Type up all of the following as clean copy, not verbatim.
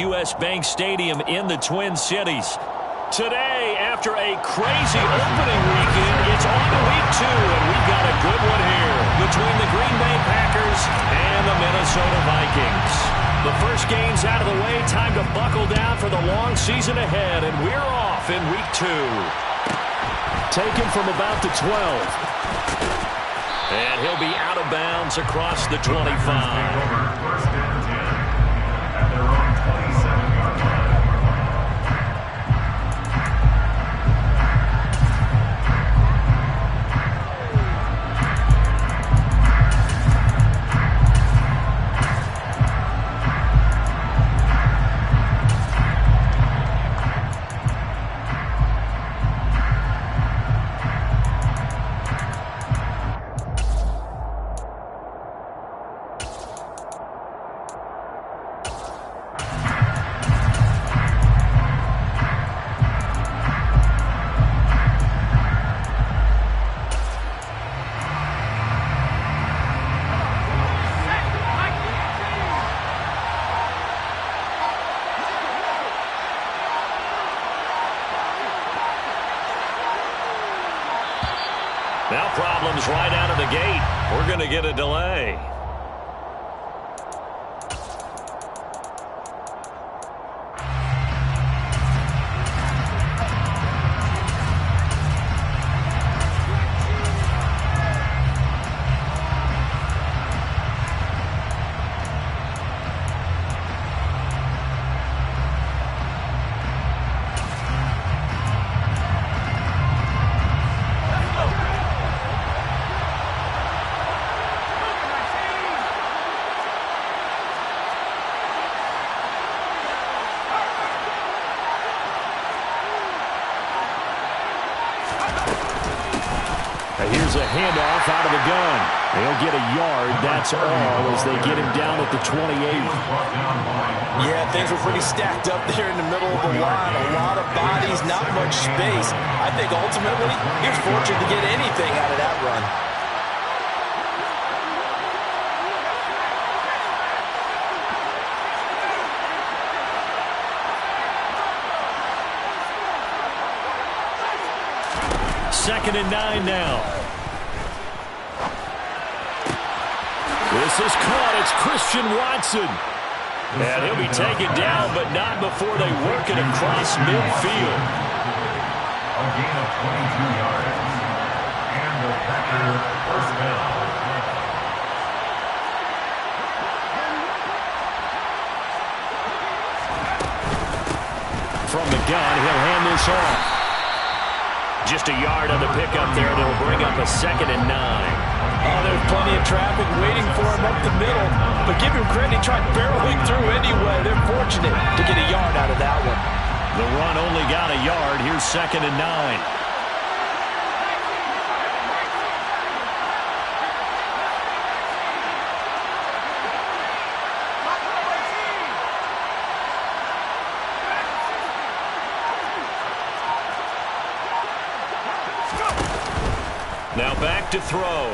U.S. Bank Stadium in the Twin Cities. Today, after a crazy opening weekend, it's on to week 2, and we've got a good one here between the Green Bay Packers and the Minnesota Vikings. The first game's out of the way, time to buckle down for the long season ahead, and we're off in week 2. Taken from about the 12. And he'll be out of bounds across the 25. Now problems right out of the gate. We're going to get a delay. Here's a handoff out of the gun. They'll get a yard, that's all, as they get him down at the 28. Yeah, things were pretty stacked up there in the middle of the line. A lot of bodies, not much space. I think ultimately he was fortunate to get anything out of that run. Second and 9 now. This is caught. It's Christian Watson. And he'll be taken down, but not before they work it across midfield. A gain of 22 yards. And the Packers first down. From the gun, he'll hand this off. Just a yard on the pickup there, and it'll bring up a second and 9. Oh, there's plenty of traffic waiting for him up the middle. But give him credit, he tried barreling through anyway. They're fortunate to get a yard out of that one. The run only got a yard. Here's second and 9. Now back to throw.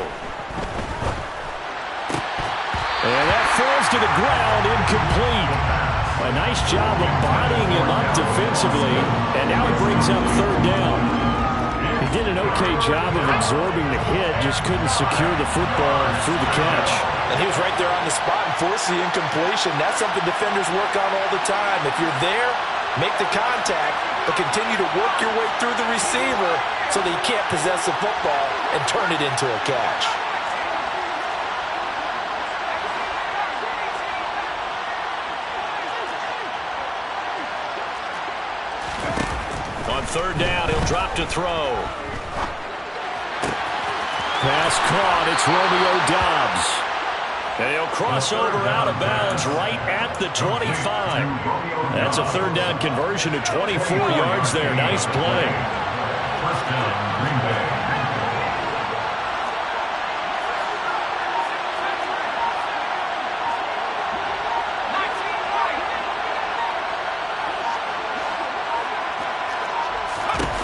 And that falls to the ground, incomplete. A nice job of bodying him up defensively, and now he brings up third down. He did an okay job of absorbing the hit, just couldn't secure the football through the catch. And he was right there on the spot and forced the incompletion. That's something defenders work on all the time. If you're there, make the contact, but continue to work your way through the receiver so that you can't possess the football and turn it into a catch. On third down, he'll drop to throw. Pass caught. It's Romeo Doubs. And he'll cross over out of bounds right at the 25. That's a third down conversion to 24 yards there. Nice play. First down, Green Bay.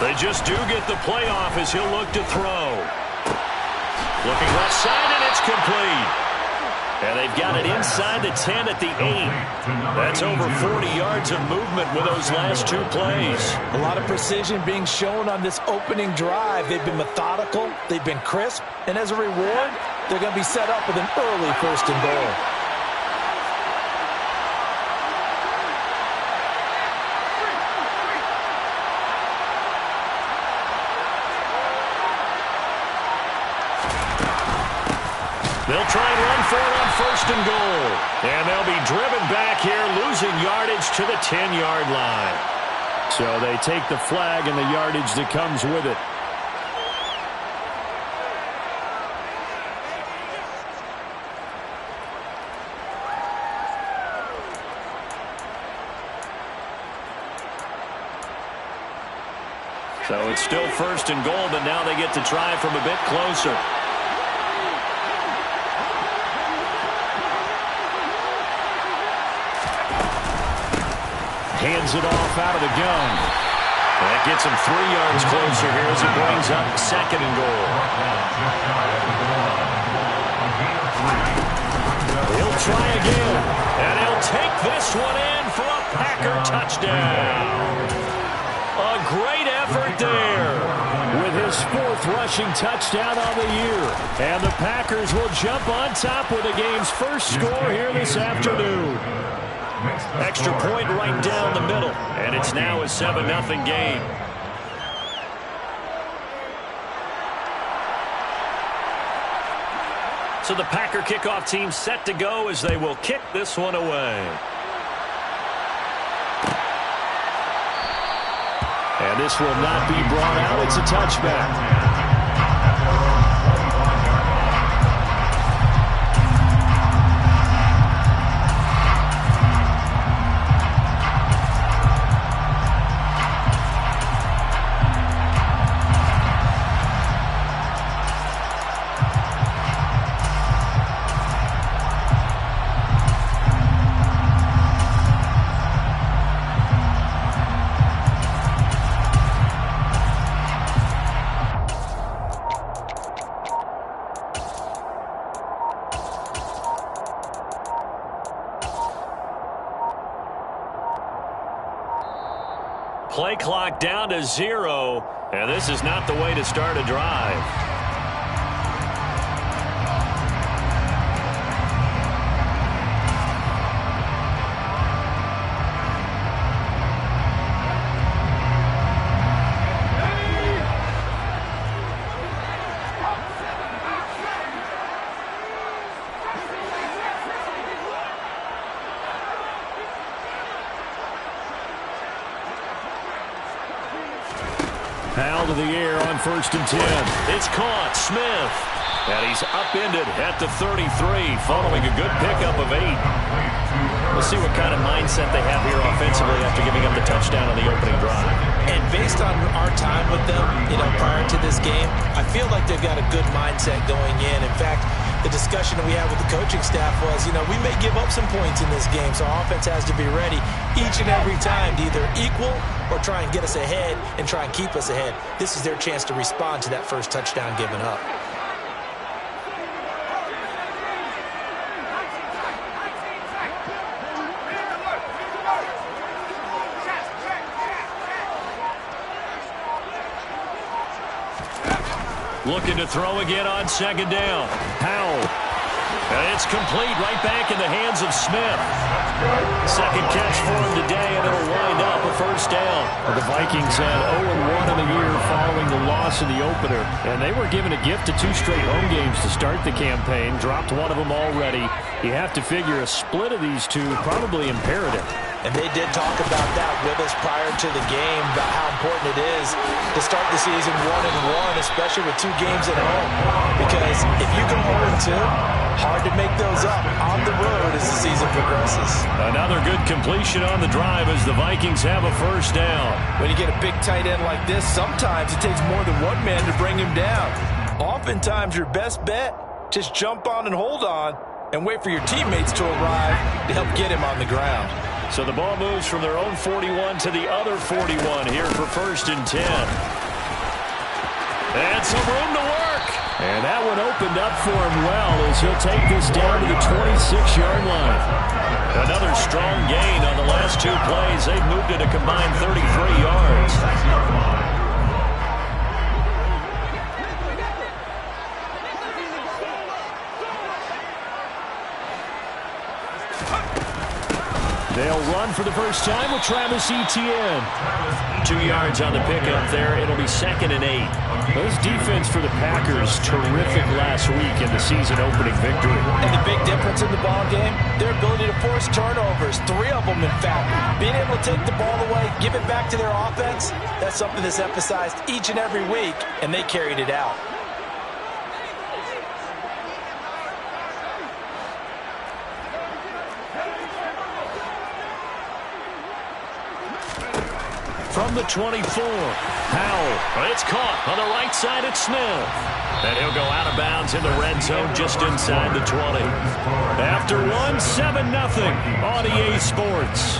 They just do get the playoff as he'll look to throw. Looking left side, and it's complete. And they've got it inside the 10 at the 8. That's over 40 yards of movement with those last 2 plays. A lot of precision being shown on this opening drive. They've been methodical, they've been crisp, and as a reward, they're going to be set up with an early 1st and goal. They'll try and run for it on 1st and goal. And they'll be driven back here, losing yardage to the 10-yard line. So they take the flag and the yardage that comes with it. So it's still 1st and goal, but now they get to try from a bit closer. Hands it off out of the gun. That gets him 3 yards closer here as it brings up 2nd and goal. He'll try again, and he'll take this one in for a Packer touchdown. A great effort there with his 4th rushing touchdown on the year. And the Packers will jump on top with the game's first score here this afternoon. Extra point right down the middle, and it's now a 7-0 game. So the Packer kickoff team set to go as they will kick this one away. And this will not be brought out. It's a touchback. Play clock down to 0, and this is not the way to start a drive. Powell to the air on 1st and 10. It's caught. Smith. And he's upended at the 33, following a good pickup of 8. We'll see what kind of mindset they have here offensively after giving up the touchdown on the opening drive. And based on our time with them, prior to this game, I feel like they've got a good mindset going in. In fact, the discussion that we had with the coaching staff was, we may give up some points in this game, so our offense has to be ready each and every time to either equal or try and get us ahead and try and keep us ahead. This is their chance to respond to that first touchdown given up. Looking to throw again on 2nd down. Powell. And it's complete right back in the hands of Smith. Second catch for him today, and it'll wind up a 1st down. The Vikings had 0-1 in the year following the loss in the opener. And they were given a gift of 2 straight home games to start the campaign. Dropped one of them already. You have to figure a split of these 2 probably imperative. And they did talk about that with us prior to the game, about how important it is to start the season 1-1, especially with 2 games at home. Because if you go 0-2, hard to make those up on the road as the season progresses. Another good completion on the drive as the Vikings have a 1st down. When you get a big tight end like this, sometimes it takes more than one man to bring him down. Oftentimes your best bet, just jump on and hold on and wait for your teammates to arrive to help get him on the ground. So the ball moves from their own 41 to the other 41 here for 1st and 10. And some room to work. And that one opened up for him well as he'll take this down to the 26-yard line. Another strong gain on the last two plays. They've moved it a combined 33 yards. They'll run for the first time with Travis Etienne. 2 yards on the pickup there. It'll be 2nd and 8. This defense for the Packers, terrific last week in the season-opening victory. And the big difference in the ball game, their ability to force turnovers, 3 of them, in fact. Being able to take the ball away, give it back to their offense, that's something that's emphasized each and every week, and they carried it out. From the 24, Howell. It's caught on the right side at Smith. And he'll go out of bounds in the red zone just inside the 20. After one, 7-0 on EA Sports.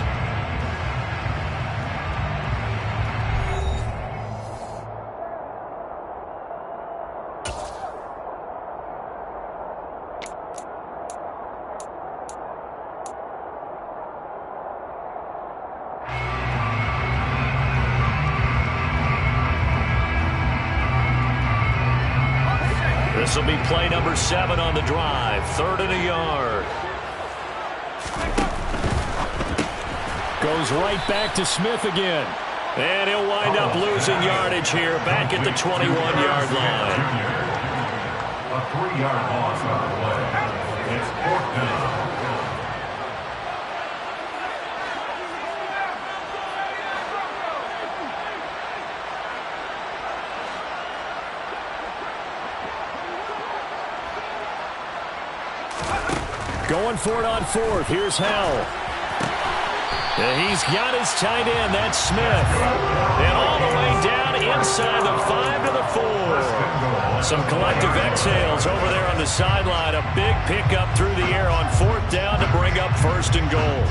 This will be play number 7 on the drive. 3rd and a yard. Goes right back to Smith again. And he'll wind up losing yardage here back at the 21-yard line. A 3-yard loss on the play. It's 4th down. Going for it on 4th. Here's Howell. And he's got his tight end. That's Smith. And all the way down inside the 5 to the 4. Some collective exhales over there on the sideline. A big pickup through the air on 4th down to bring up 1st and goal.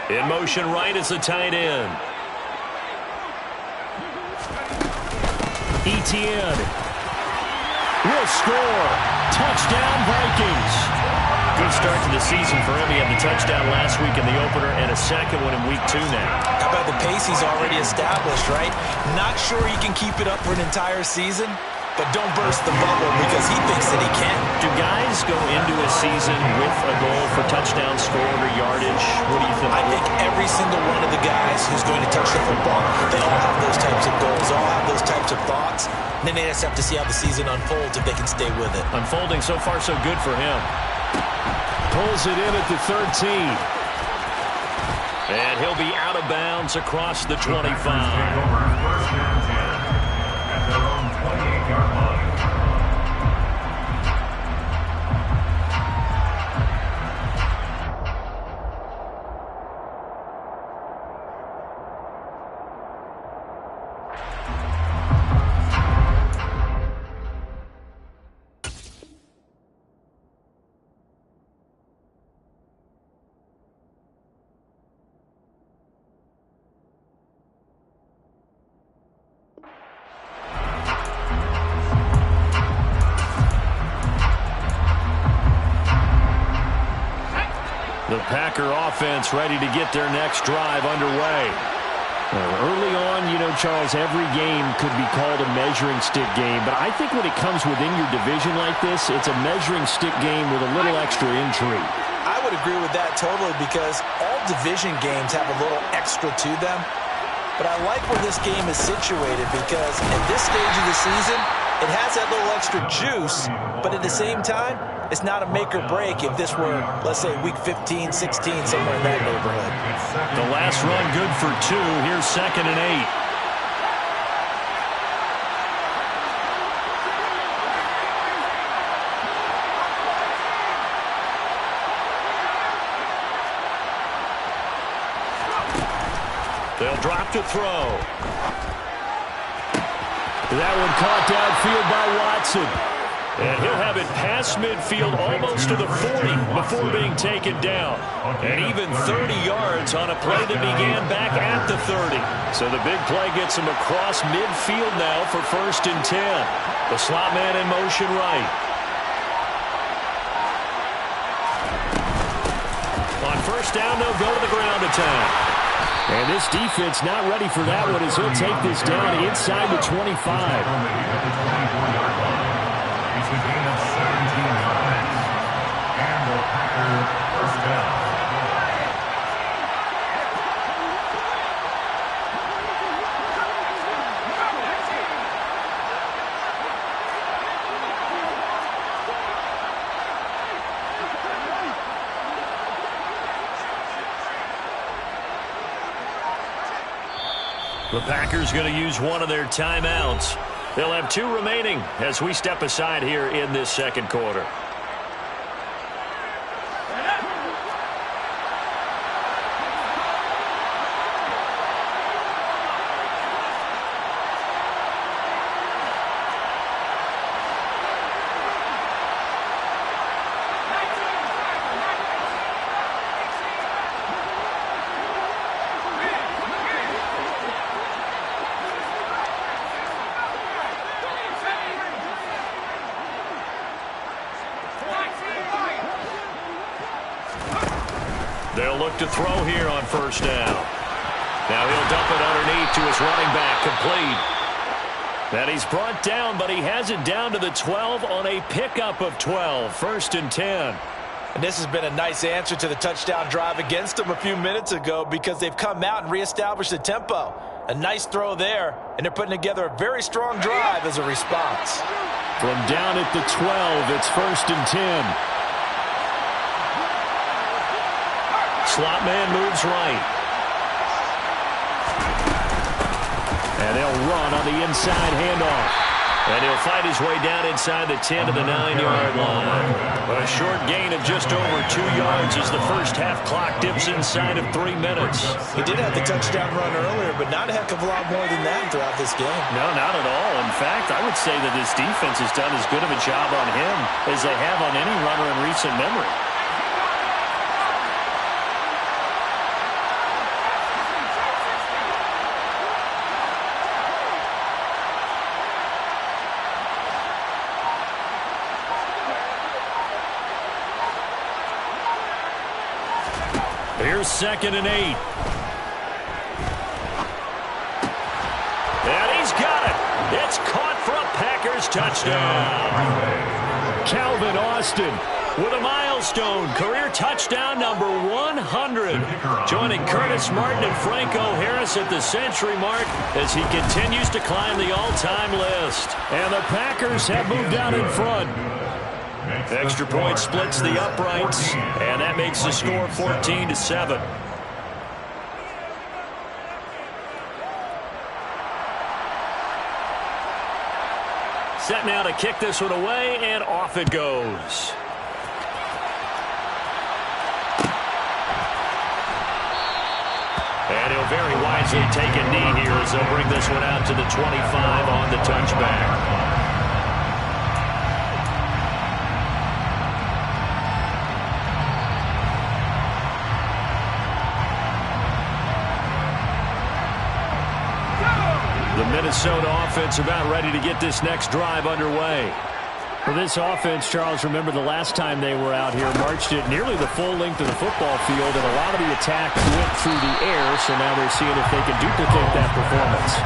In motion right is the tight end. Etienne will score. Touchdown, Vikings. Good start to the season for him. He had the touchdown last week in the opener and a second one in week 2 now. How about the pace he's already established, right? Not sure he can keep it up for an entire season, but don't burst the bubble because he thinks that he can. Do guys go into a season with a goal for touchdown scored or yardage? What do you think? I think every single one of the guys who's going to touch the football, they all have those types of goals, they all have those types of thoughts. And then they just have to see how the season unfolds if they can stay with it. Unfolding so far so good for him. Pulls it in at the 13. And he'll be out of bounds across the 25. First and 10 at their own 28-yard line. The Packer offense ready to get their next drive underway. Early on, you know, Charles, every game could be called a measuring stick game. But I think when it comes within your division like this, it's a measuring stick game with a little extra intrigue. I would agree with that totally because all division games have a little extra to them. But I like where this game is situated because at this stage of the season, it has that little extra juice, but at the same time, it's not a make or break if this were, let's say, week 15, 16, somewhere in that neighborhood. The last run good for 2. Here's 2nd and 8. They'll drop to throw. That one caught downfield by Watson. And he'll have it past midfield almost to the 40 before being taken down. And even 30 yards on a play that began back at the 30. So the big play gets him across midfield now for 1st and 10. The slot man in motion right. On 1st down, they'll go to the ground attack. And this defense not ready for that one as he'll take this down inside the 25. It's a gain of 17 yards. And the Packer 1st down. The Packers going to use one of their timeouts. They'll have 2 remaining as we step aside here in this 2nd quarter. They'll look to throw here on 1st down. Now he'll dump it underneath to his running back, complete. And he's brought down, but he has it down to the 12 on a pickup of 12. 1st and 10. And this has been a nice answer to the touchdown drive against them a few minutes ago because they've come out and reestablished the tempo. A nice throw there, and they're putting together a very strong drive as a response. From down at the 12, it's 1st and 10. Slot man moves right. And they'll run on the inside handoff. And he'll fight his way down inside the 10 to the 9-yard line. But a short gain of just over 2 yards as the first half clock dips inside of 3 minutes. He did have the touchdown run earlier, but not a heck of a lot more than that throughout this game. No, not at all. In fact, I would say that this defense has done as good of a job on him as they have on any runner in recent memory. Here's 2nd and 8. And he's got it. It's caught for a Packers touchdown. Calvin Austin with a milestone career touchdown number 100. Joining Curtis Martin and Franco Harris at the century mark as he continues to climb the all-time list. And the Packers have moved out in front. Extra point splits the uprights, and that makes the score 14-7. Set now to kick this one away, and off it goes. And he'll very wisely take a knee here as they'll bring this one out to the 25 on the touchback. The Minnesota offense about ready to get this next drive underway. For this offense, Charles, remember the last time they were out here, marched it nearly the full length of the football field, and a lot of the attack went through the air, so now they're seeing if they can duplicate that performance.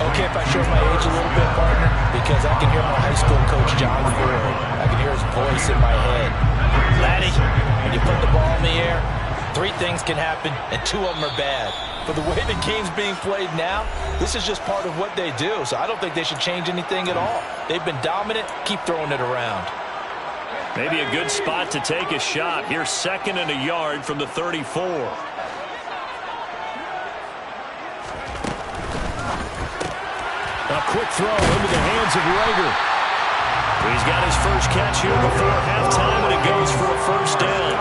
Okay, if I show my age a little bit, partner, because I can hear my high school coach, John Ford. I can hear his voice in my head. Laddie, when you put the ball in the air, 3 things can happen, and 2 of them are bad. But the way the game's being played now, this is just part of what they do. So I don't think they should change anything at all. They've been dominant. Keep throwing it around. Maybe a good spot to take a shot. Here's 2nd and a yard from the 34. A quick throw into the hands of Rager. He's got his first catch here before halftime, and it goes for a 1st down.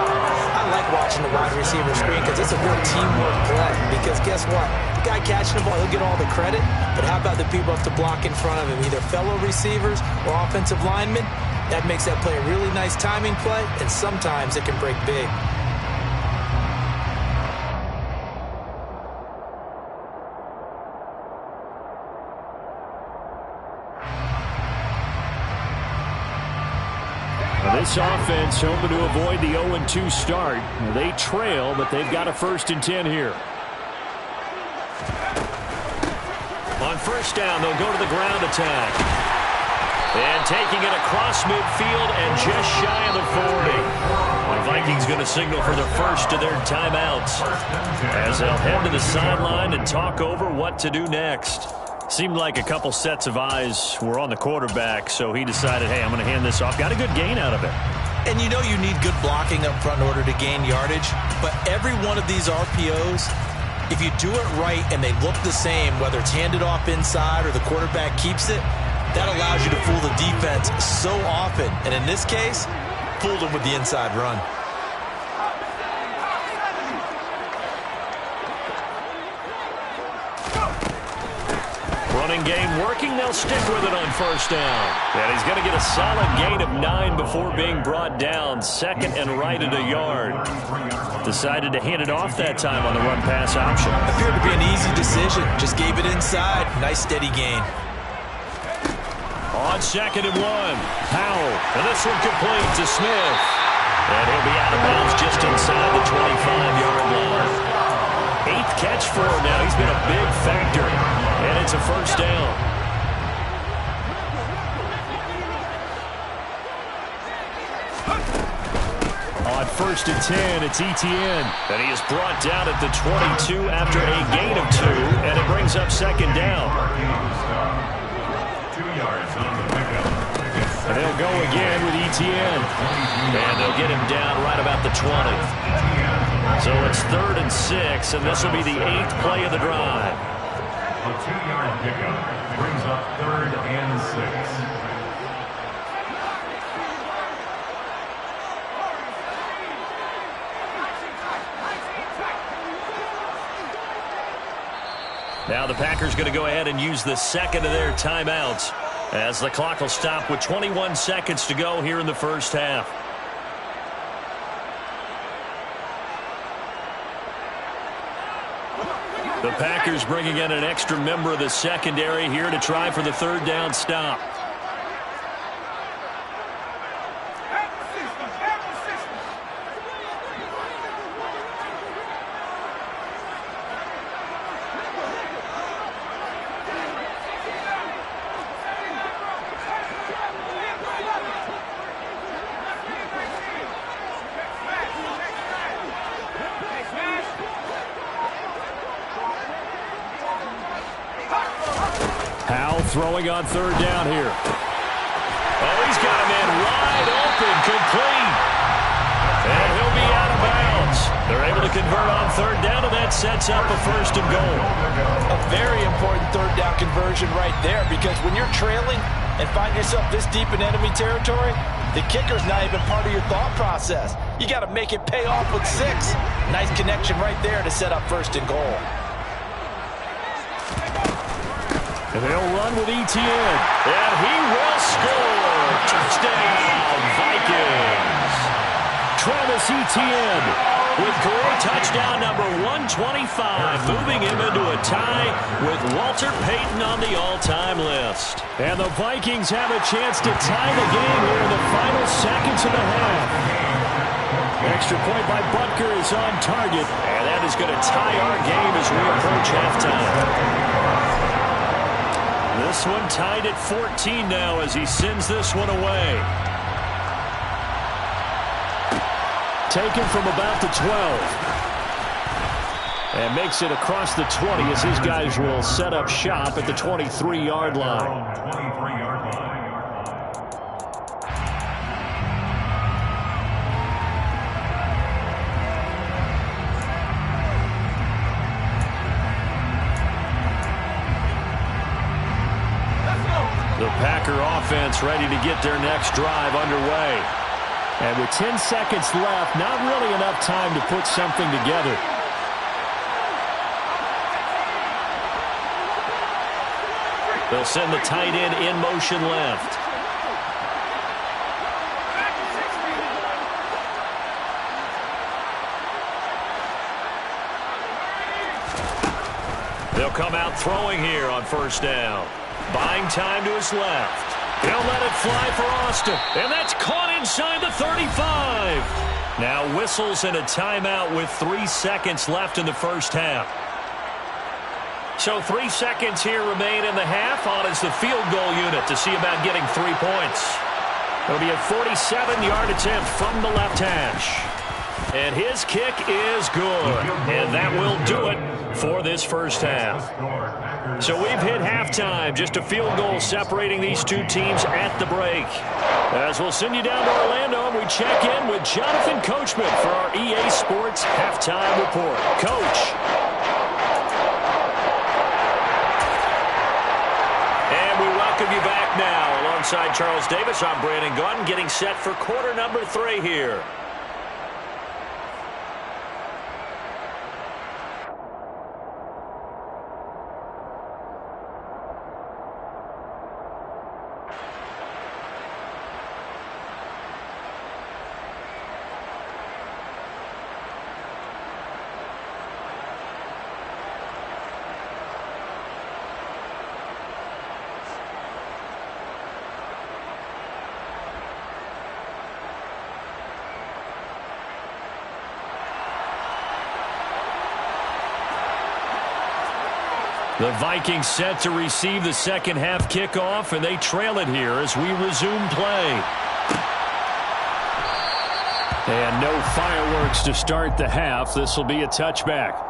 I like watching the wide receiver screen because it's a real teamwork play. Because guess what? The guy catching the ball, he'll get all the credit. But how about the people up to block in front of him, either fellow receivers or offensive linemen? That makes that play a really nice timing play, and sometimes it can break big. This offense hoping to avoid the 0-2 start. They trail, but they've got a 1st and 10 here. On 1st down, they'll go to the ground attack. And taking it across midfield and just shy of the 40. The Vikings going to signal for the first of their timeouts as they'll head to the sideline and talk over what to do next. Seemed like a couple sets of eyes were on the quarterback, so he decided, hey, I'm going to hand this off. Got a good gain out of it. And you know you need good blocking up front in order to gain yardage, but every one of these RPOs, if you do it right and they look the same, whether it's handed off inside or the quarterback keeps it, that allows you to fool the defense so often. And in this case, fooled them with the inside run. Running game working. They'll stick with it on 1st down. And he's going to get a solid gain of 9 before being brought down. 2nd and right at a yard. Decided to hand it off that time on the run-pass option. Appeared to be an easy decision. Just gave it inside. Nice steady gain. On 2nd and 1. Powell. And this one complete to Smith. And he'll be out of bounds just inside the 25-yard line. 8th catch for him now. He's been a big factor. And it's a 1st down. On 1st and 10, it's Etienne. And he is brought down at the 22 after a gain of 2. And it brings up 2nd down. 2 yards on the pickup. And they'll go again with Etienne. And they'll get him down right about the 20. So it's 3rd and 6, and this will be the 8th play of the drive. A 2-yard pickup brings up 3rd and 6. Now the Packers going to go ahead and use the 2nd of their timeouts as the clock will stop with 21 seconds to go here in the 1st half. The Packers bringing in an extra member of the secondary here to try for the 3rd down stop. Throwing on 3rd down here. Oh, he's got a man wide open, complete. And he'll be out of bounds. They're able to convert on 3rd down, and that sets up a 1st and goal. A very important 3rd down conversion right there, because when you're trailing and find yourself this deep in enemy territory, the kicker's not even part of your thought process. You got to make it pay off with 6. Nice connection right there to set up 1st and goal. And they'll run with Etienne. And he will score. Touchdown, Vikings. Travis Etienne with career touchdown number 125, moving him into a tie with Walter Payton on the all-time list. And the Vikings have a chance to tie the game here in the final seconds of the half. Extra point by Butker is on target, and that is going to tie our game as we approach halftime. This one tied at 14 now as he sends this one away. Taken from about the 12. And makes it across the 20 as his guys will set up shop at the 23-yard line. 23-yard line. The Packer offense ready to get their next drive underway. And with 10 seconds left, not really enough time to put something together. They'll send the tight end in motion left. come out throwing here on first down. Buying time to his left. He'll let it fly for Austin. And that's caught inside the 35. Now whistles and a timeout with 3 seconds left in the first half. So 3 seconds here remain in the half. On is the field goal unit to see about getting 3 points. It'll be a 47-yard attempt from the left hash. And his kick is good. And that will do it for this first half. So we've hit halftime. Just a field goal separating these two teams at the break. As we'll send you down to Orlando, we check in with Jonathan Coachman for our EA Sports Halftime Report. Coach. And we welcome you back now. Alongside Charles Davis, I'm Brandon Gaudin, getting set for quarter number 3 here. The Vikings set to receive the second half kickoff, and they trail it here as we resume play. And no fireworks to start the half. This will be a touchback.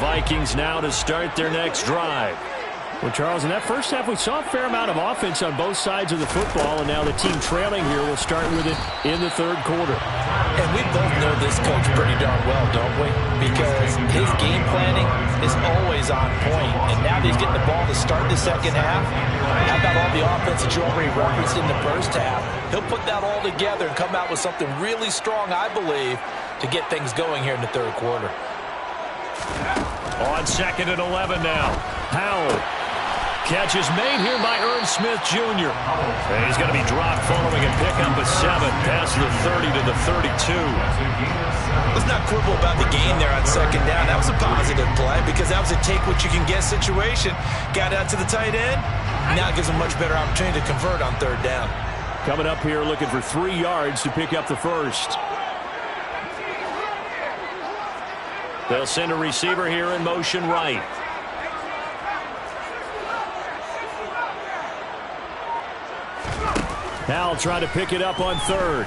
Vikings now to start their next drive. Well, Charles, in that first half, we saw a fair amount of offense on both sides of the football, and now the team trailing here will start with it in the third quarter. And we both know this coach pretty darn well, don't we? Because his game planning is always on point, and now that he's getting the ball to start the second half, how about all the offense that you already referenced in the first half? He'll put that all together and come out with something really strong, I believe, to get things going here in the third quarter. On second and 11 now. Howell. Catch is made here by Ernst Smith Jr. And he's going to be dropped following a pickup of 7 past the 30 to the 32. Let's not quibble about the gain there on second down. That was a positive play because that was a take-what-you-can-get situation. Got out to the tight end. Now it gives him a much better opportunity to convert on third down. Coming up here looking for 3 yards to pick up the first. They'll send a receiver here in motion right. Howell trying to pick it up on third.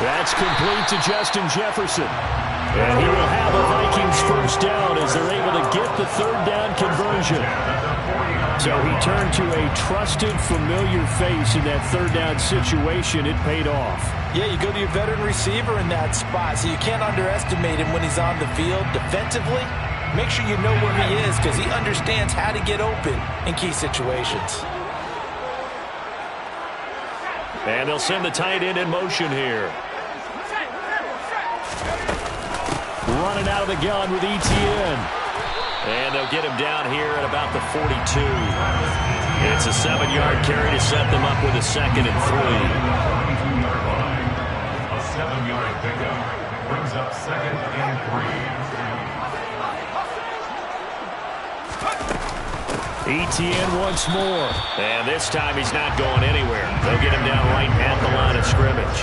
That's complete to Justin Jefferson. And he will have a Vikings first down as they're able to get the third down conversion. So he turned to a trusted, familiar face in that third down situation. It paid off. Yeah, you go to your veteran receiver in that spot, so you can't underestimate him when he's on the field defensively. Make sure you know where he is because he understands how to get open in key situations. And they'll send the tight end in motion here. Running out of the gun with Etienne. And they'll get him down here at about the 42. It's a 7-yard carry to set them up with a 2nd and 3. A 7-yard pickup brings up 2nd and 3. ETN once more. And this time he's not going anywhere. They'll get him down right at the line of scrimmage.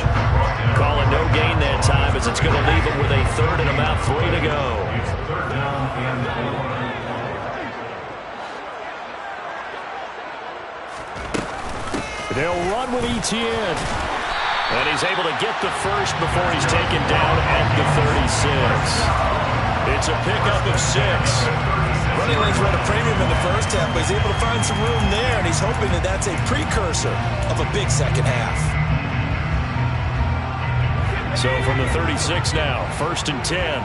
Call it no gain that time as it's going to leave him with a 3rd and about 3 to go. It's 3rd down and 4. They'll run with ETN. And he's able to get the first before he's taken down at the 36. It's a pickup of 6. Running lanes were at a premium in the first half, but he's able to find some room there, and he's hoping that that's a precursor of a big second half. So from the 36 now, 1st and 10.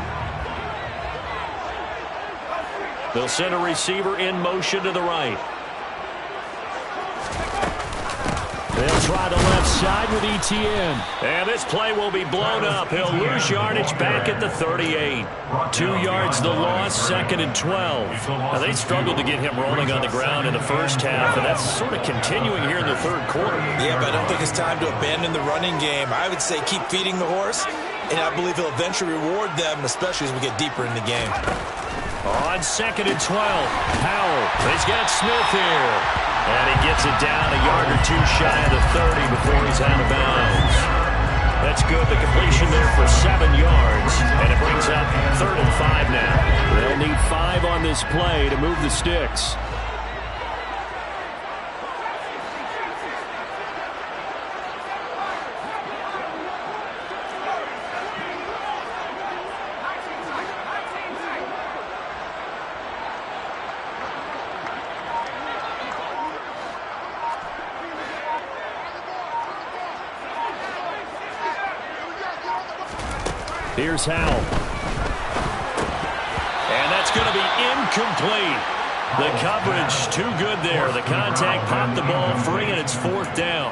They'll send a receiver in motion to the right. They'll try the left side with ETN. And this play will be blown up. He'll lose yardage back at the 38. 2 yards the loss, 2nd and 12. Now, they struggled to get him rolling on the ground in the first half, and that's sort of continuing here in the 3rd quarter. Yeah, but I don't think it's time to abandon the running game. I would say keep feeding the horse, and I believe he'll eventually reward them, especially as we get deeper in the game. On 2nd and 12, Howell. He's got Smith here. And he gets it down a yard or 2 shy of the 30 before he's out of bounds. That's good. The completion there for 7 yards. And it brings up 3rd and 5 now. They'll need 5 on this play to move the sticks. Here's Howell. And that's going to be incomplete. The coverage too good there. The contact popped the ball free, and it's 4th down.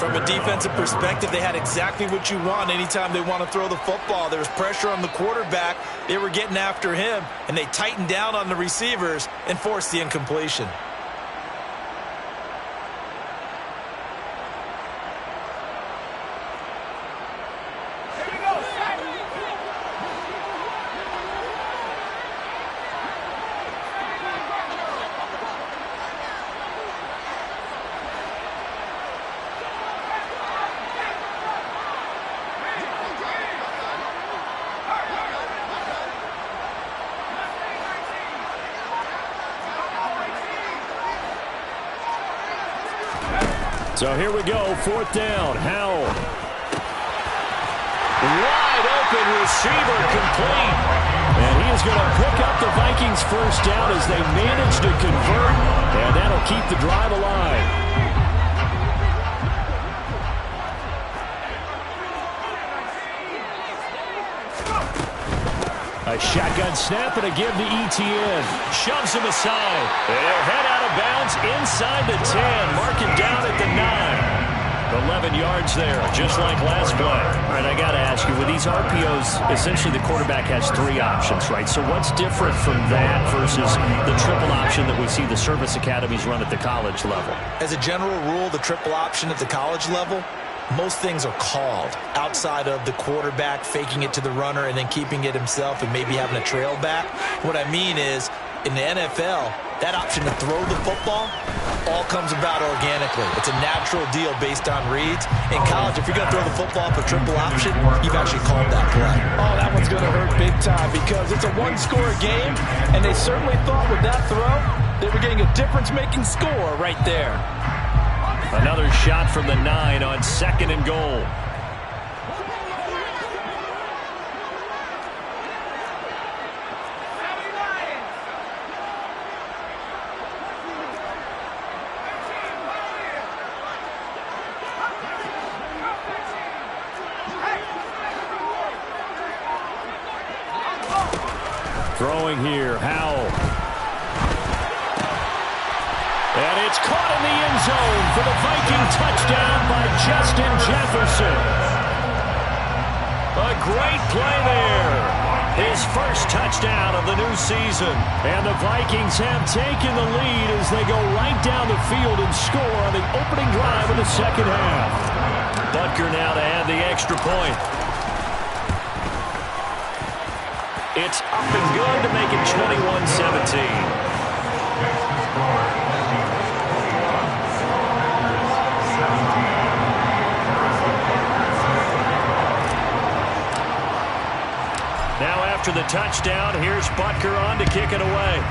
From a defensive perspective, they had exactly what you want anytime they want to throw the football. There was pressure on the quarterback. They were getting after him, and they tightened down on the receivers and forced the incompletion. So here we go, 4th down, Howell. Wide open receiver complete. And he is going to pick up the Vikings' 1st down as they manage to convert. And that'll keep the drive alive. A shotgun snap and a give to ETN. Shoves him aside. They'll head out of bounds inside the 10. Mark him down at the 9. 11 yards there, just like last play. All right, I got to ask you, with these RPOs, essentially the quarterback has 3 options, right? So what's different from that versus the triple option that we see the service academies run at the college level? As a general rule, the triple option at the college level, most things are called outside of the quarterback faking it to the runner and then keeping it himself and maybe having a trail back. What I mean is, in the NFL, that option to throw the football all comes about organically. It's a natural deal based on reads. In college, if you're going to throw the football for triple option, you've actually called that play. Oh, that one's going to hurt big time because it's a one-score game, and they certainly thought with that throw, they were getting a difference-making score right there. Another shot from the 9 on 2nd and goal. Throwing here, Howell. And it's caught in the end zone for the Viking touchdown by Justin Jefferson. A great play there. his first touchdown of the new season. And the Vikings have taken the lead as they go right down the field and score on the opening drive of the second half. Butker now to add the extra point. It's up and good to make it 21-17. Now after the touchdown, here's Butker on to kick it away.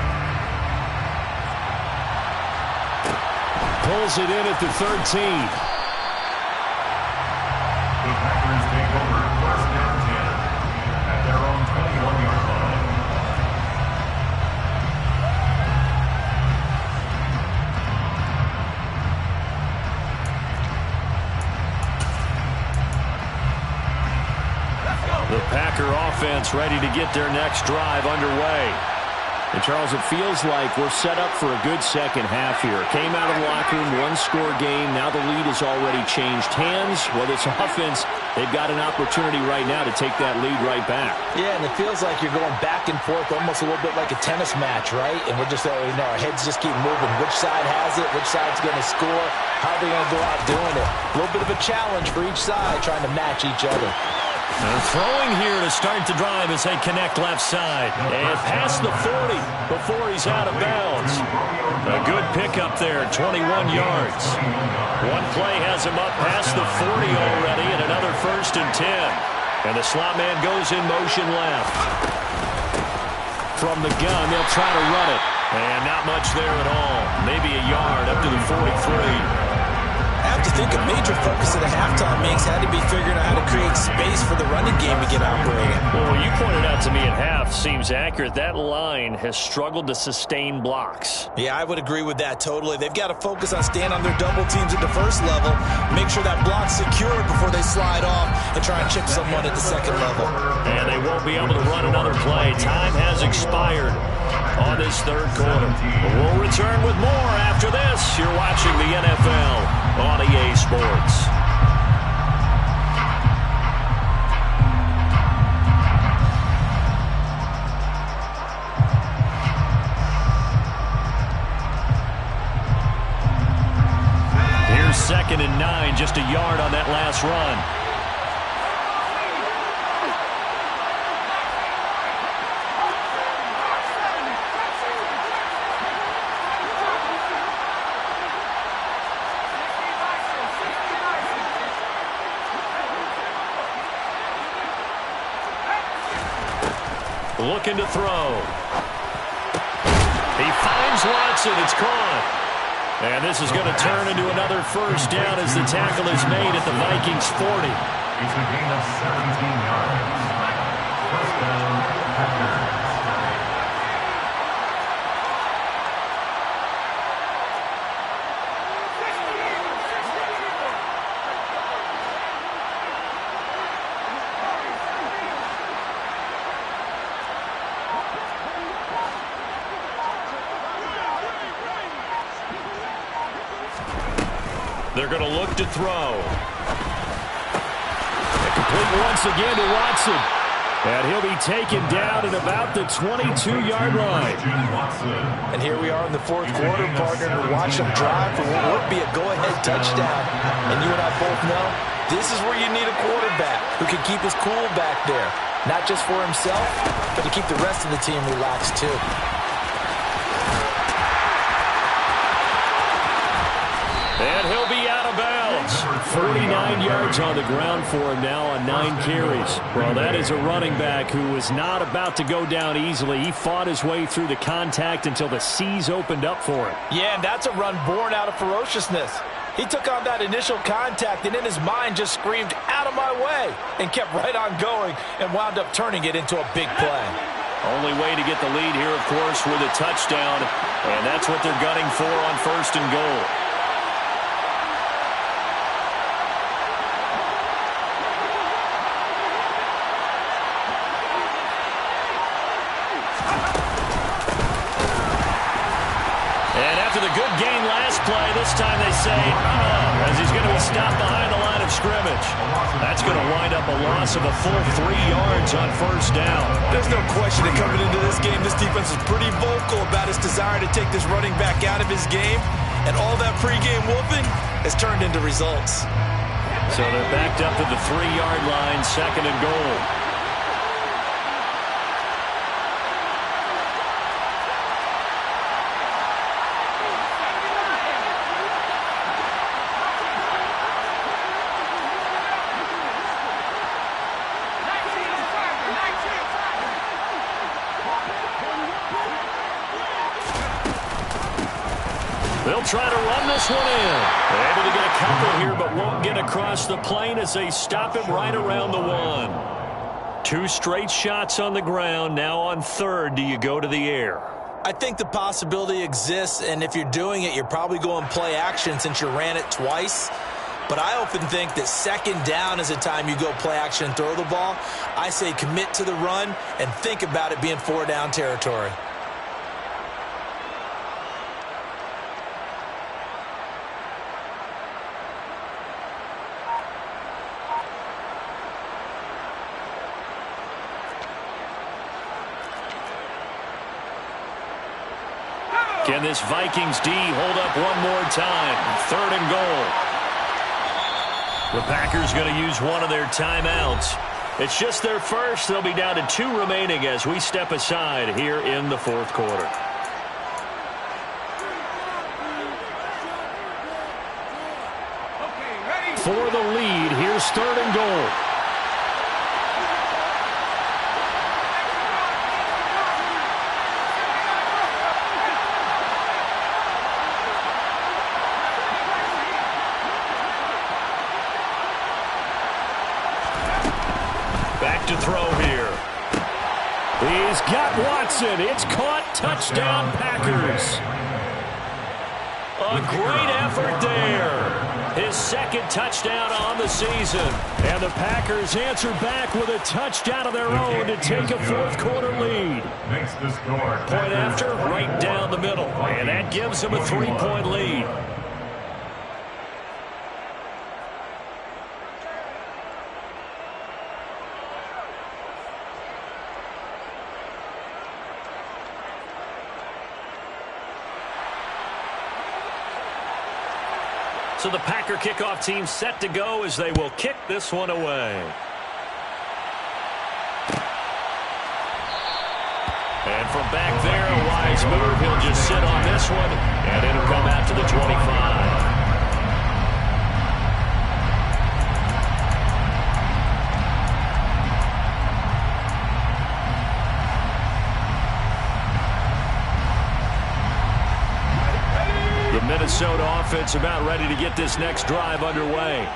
Pulls it in at the 13. The Packers take over first and 10 at their own 21-yard line. The Packer offense ready to get their next drive underway. And, Charles, it feels like we're set up for a good second half here. Came out of the locker room, one-score game. Now the lead has already changed hands. Whether it's offense, they've got an opportunity right now to take that lead right back. Yeah, and it feels like you're going back and forth almost a little bit like a tennis match, right? And we're just, our heads just keep moving. Which side has it? Which side's going to score? How are they going to go out doing it? A little bit of a challenge for each side trying to match each other. Throwing here to start the drive as they connect left side. And past the 40 before he's out of bounds. A good pickup there, 21 yards. One play has him up past the 40 already, and another 1st and 10. And the slot man goes in motion left. From the gun, they'll try to run it. And not much there at all. Maybe a yard up to the 43. I have to think a major focus of the halftime mix had to be figuring out how to create space for the running game to get operating. Well, what you pointed out to me at half seems accurate. That line has struggled to sustain blocks. Yeah, I would agree with that totally. They've got to focus on staying on their double teams at the first level, make sure that block's secured before they slide off and try and chip someone at the second level. And they won't be able to run another play. Time has expired on this third quarter. We'll return with more after this. You're watching the NFL on EA Sports. Here's 2nd and 9, just a yard on that last run. Looking to throw. He finds Watson. It's caught. And this is going to turn into another 1st down as the tackle is made at the Vikings 40. It's a gain of 17 yards. First down, Packers. They're going to look to throw. Complete once again to Watson. And he'll be taken down at about the 22-yard line. And here we are in the 4th quarter, partner, to watch them drive for what would be a go-ahead touchdown. And you and I both know this is where you need a quarterback who can keep his cool back there. Not just for himself, but to keep the rest of the team relaxed too. And he'll be out of bounds. 49 yards on the ground for him now on 9 carries. Well, that is a running back who was not about to go down easily. He fought his way through the contact until the seas opened up for him. Yeah, and that's a run born out of ferociousness. He took on that initial contact and in his mind just screamed, "Out of my way," and kept right on going and wound up turning it into a big play. Only way to get the lead here, of course, with a touchdown, and that's what they're gunning for on 1st and goal. play. This time they say, as he's going to be stopped behind the line of scrimmage. That's going to wind up a loss of a full 3 yards on first down. There's no question that coming into this game, this defense is pretty vocal about its desire to take this running back out of his game. And all that pregame whooping has turned into results. So they're backed up to the 3-yard line, second and goal. They'll try to run this one in. They're able to get a couple here, but won't get across the plane as they stop him right around the 1. 2 straight shots on the ground. Now on third, do you go to the air? I think the possibility exists, and if you're doing it, you're probably going play action since you ran it twice. But I often think that second down is a time you go play action and throw the ball. I say commit to the run and think about it being 4-down territory. Can this Vikings D hold up one more time? Third and goal. The Packers going to use one of their timeouts. It's just their first. They'll be down to 2 remaining as we step aside here in the fourth quarter. For the lead, here's third and goal. To throw here. He's got Watson. It's caught. Touchdown, Packers. A great effort there. His second touchdown on the season. And the Packers answer back with a touchdown of their own to take a fourth quarter lead. Point after, right down the middle. And that gives them a 3-point lead. So the Packer kickoff team set to go as they will kick this one away. And from back there, a wise move. He'll just sit on this one, and it'll come out to the 25. Minnesota offense about ready to get this next drive underway.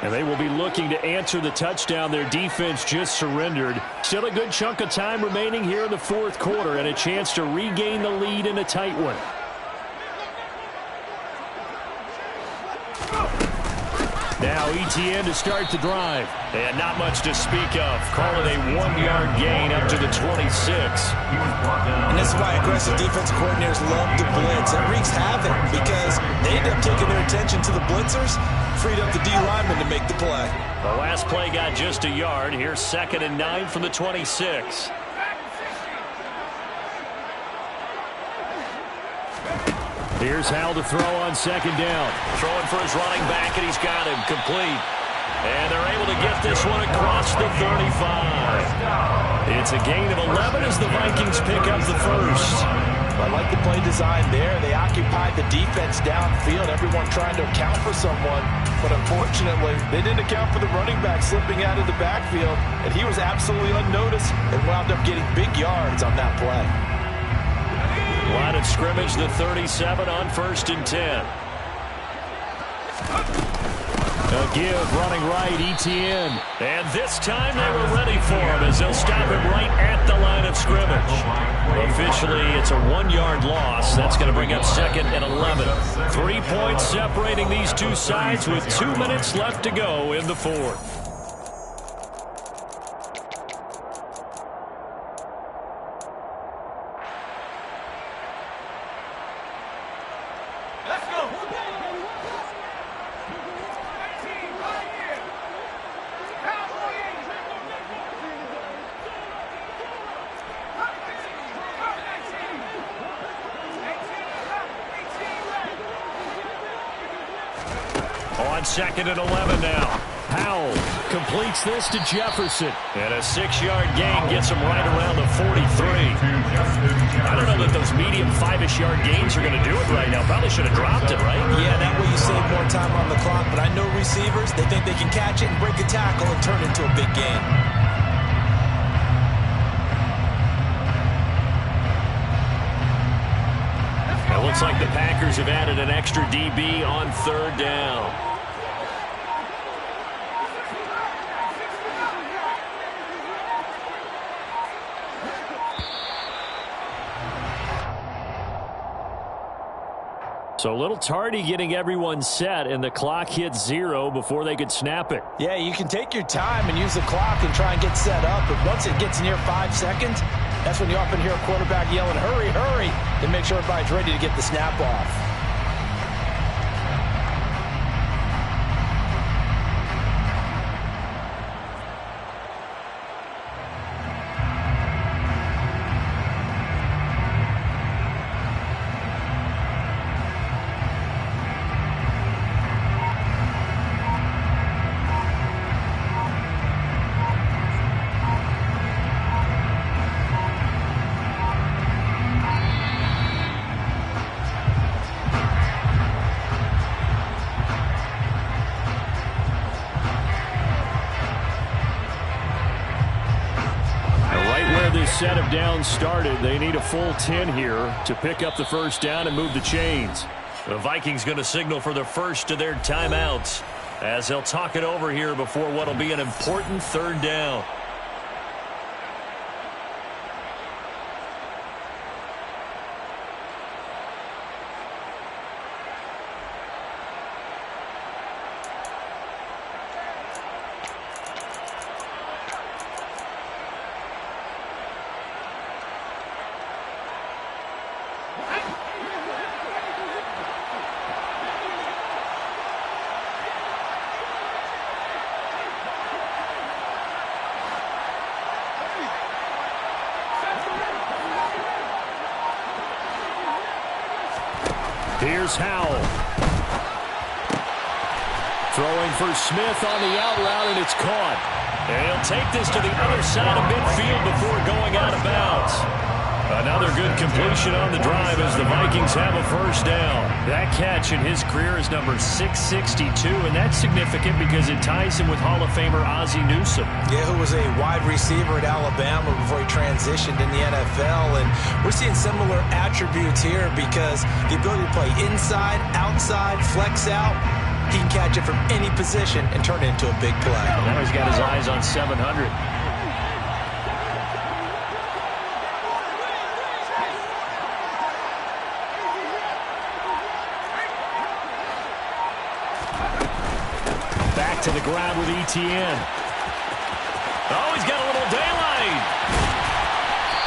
And they will be looking to answer the touchdown their defense just surrendered. Still a good chunk of time remaining here in the fourth quarter and a chance to regain the lead in a tight one. Now ETN to start the drive. And not much to speak of. Call it a 1-yard gain up to the 26. And this is why aggressive defensive coordinators love to blitz. It wreaks havoc because they end up taking their attention to the blitzers, freed up the D lineman to make the play. The last play got just a yard. Here's 2nd and 9 from the 26. Here's Howell to throw on 2nd down. Throwing for his running back, and he's got him complete. And they're able to get this one across the 35. It's a gain of 11 as the Vikings pick up the first. I like the play design there. They occupied the defense downfield, everyone trying to account for someone. But unfortunately, they didn't account for the running back slipping out of the backfield. And he was absolutely unnoticed and wound up getting big yards on that play. Line of scrimmage, the 37 on 1st and 10. A give running right, ETN. And this time they were ready for him as they'll stop him right at the line of scrimmage. Officially, it's a 1-yard loss. That's going to bring up 2nd and 11. 3 points separating these two sides with 2 minutes left to go in the fourth. Let's go. On 2nd and 11 now. Powell completes this to Jefferson. And a 6-yard gain gets him right around the 43. I don't know that those medium 5-ish yard gains are going to do it right now. Probably should have dropped it, right? Yeah, that way you save more time on the clock. But I know receivers, they think they can catch it and break a tackle and turn it into a big gain. It looks like the Packers have added an extra DB on 3rd down. So a little tardy getting everyone set, and the clock hit 0 before they could snap it. Yeah, you can take your time and use the clock and try and get set up, but once it gets near 5 seconds, that's when you often hear a quarterback yelling, hurry, hurry, to make sure everybody's ready to get the snap off. Set of downs started. They need a full 10 here to pick up the 1st down and move the chains. The Vikings going to signal for the first of their timeouts as they'll talk it over here before what will be an important 3rd down. Here's Howell. Throwing for Smith on the out route, and it's caught. And he'll take this to the other side of midfield before going out of bounds. Another good completion on the drive as the Vikings have a 1st down. That catch in his career is number 662, and that's significant because it ties him with Hall of Famer Ozzie Newsome. Yeah, who was a wide receiver at Alabama before he transitioned in the NFL. And we're seeing similar attributes here because the ability to play inside, outside, flex out, he can catch it from any position and turn it into a big play. Now he's got his eyes on 700. To the ground with Etienne. Oh, he's got a little daylight.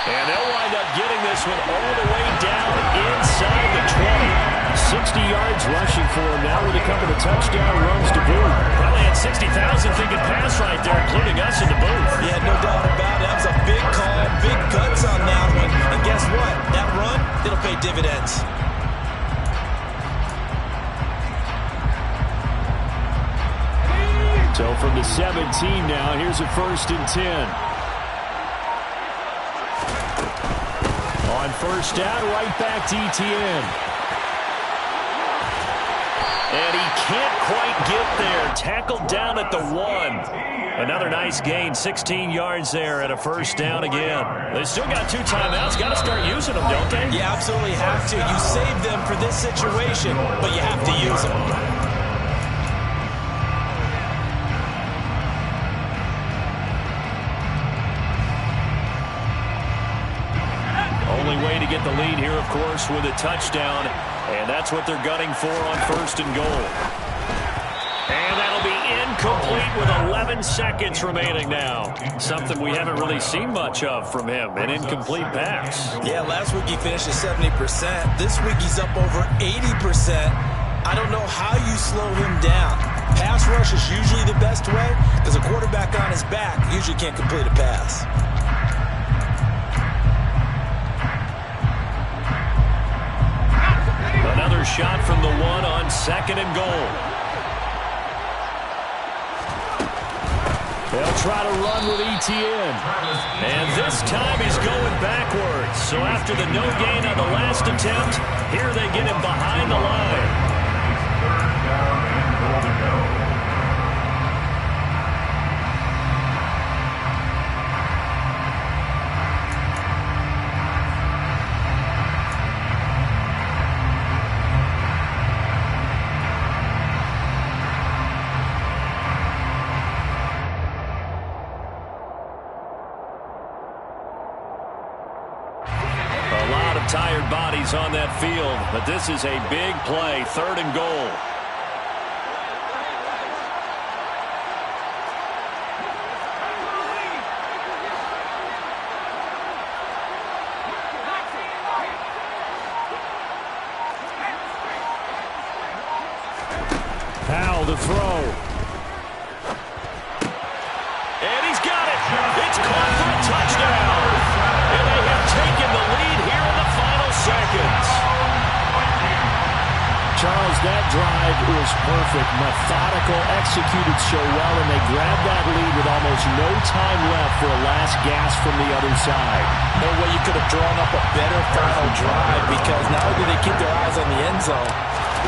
And they'll wind up getting this one all the way down inside the 20. 60 yards rushing for him now with a couple of touchdown runs to boot. Probably had 60,000 thinking pass right there, including us in the booth. Yeah, no doubt about it. That was a big call, big guts on that one. And guess what? That run, it'll pay dividends. So from the 17 now, here's a 1st and 10. On 1st down, right back to Etienne. And he can't quite get there. Tackled down at the 1. Another nice gain, 16 yards there at a 1st down again. They still got 2 timeouts. Got to start using them, don't they? You absolutely have to. You save them for this situation, but you have to use them. Way to get the lead here, of course, with a touchdown, and that's what they're gunning for on 1st and goal. And that'll be incomplete with 11 seconds remaining now. Something we haven't really seen much of from him, an incomplete pass. Yeah, last week he finished at 70%. This week he's up over 80%. I don't know how you slow him down. Pass rush is usually the best way because a quarterback on his back usually can't complete a pass. Another another shot from the one on 2nd and goal. They'll try to run with Etienne. And this time he's going backwards. So after the no gain on the last attempt, here they get him behind the line. Tired bodies on that field, but this is a big play, 3rd and goal. Powell to throw. And he's got it. It's caught for a touchdown. And they have taken the lead here in the final seconds. Charles, that drive was perfect. Methodical, executed so well, and they grabbed that lead with almost no time left for a last gasp from the other side. No way you could have drawn up a better final drive, because not only did they keep their eyes on the end zone,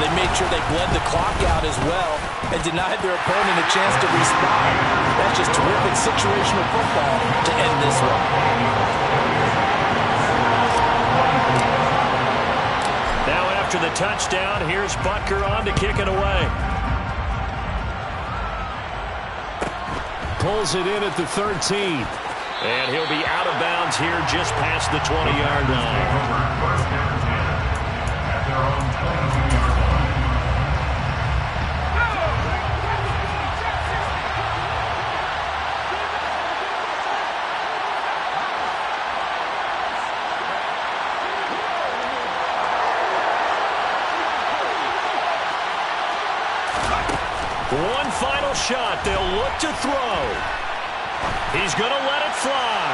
they made sure they bled the clock out as well and denied their opponent a chance to respond. That's just terrific situational football to end this one. Now after the touchdown, here's Butker on to kick it away. Pulls it in at the 13. And he'll be out of bounds here just past the 20-yard line. One final shot. They'll look to throw. He's going to let it fly.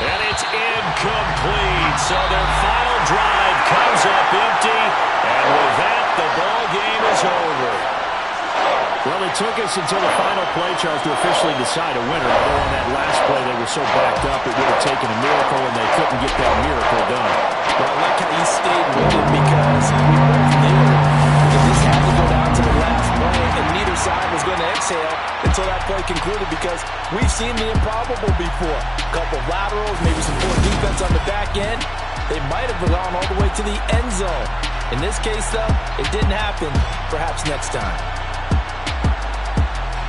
And it's incomplete. So their final drive comes up empty. And with that, the ball game is over. Well, it took us until the final play, Charles, to officially decide a winner. Although on that last play they were so backed up, it would have taken a miracle, and they couldn't get that miracle done. Well, I like how you stayed with it, because we both knew that this had to go down to the last play, and neither side was going to exhale until that play concluded, because we've seen the improbable before. A couple of laterals, maybe some poor defense on the back end. They might have gone all the way to the end zone. In this case, though, it didn't happen. Perhaps next time.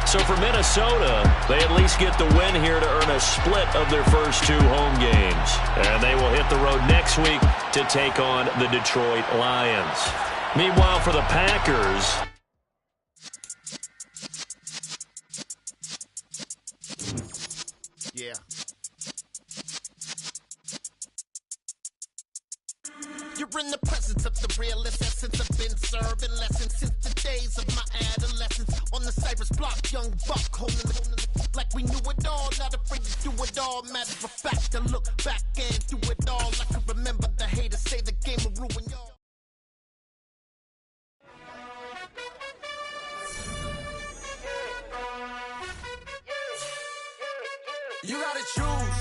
So for Minnesota, they at least get the win here to earn a split of their first 2 home games. And they will hit the road next week to take on the Detroit Lions. Meanwhile, for the Packers, yeah. You're in the presence of the realest essence. I've been serving lessons since the days of my adolescence. On the Cypress block, young buck holding the like we knew it all. Not afraid to do it all. Matter of fact, I look back and do it all. I can remember the haters say the game will ruin y'all. You gotta choose.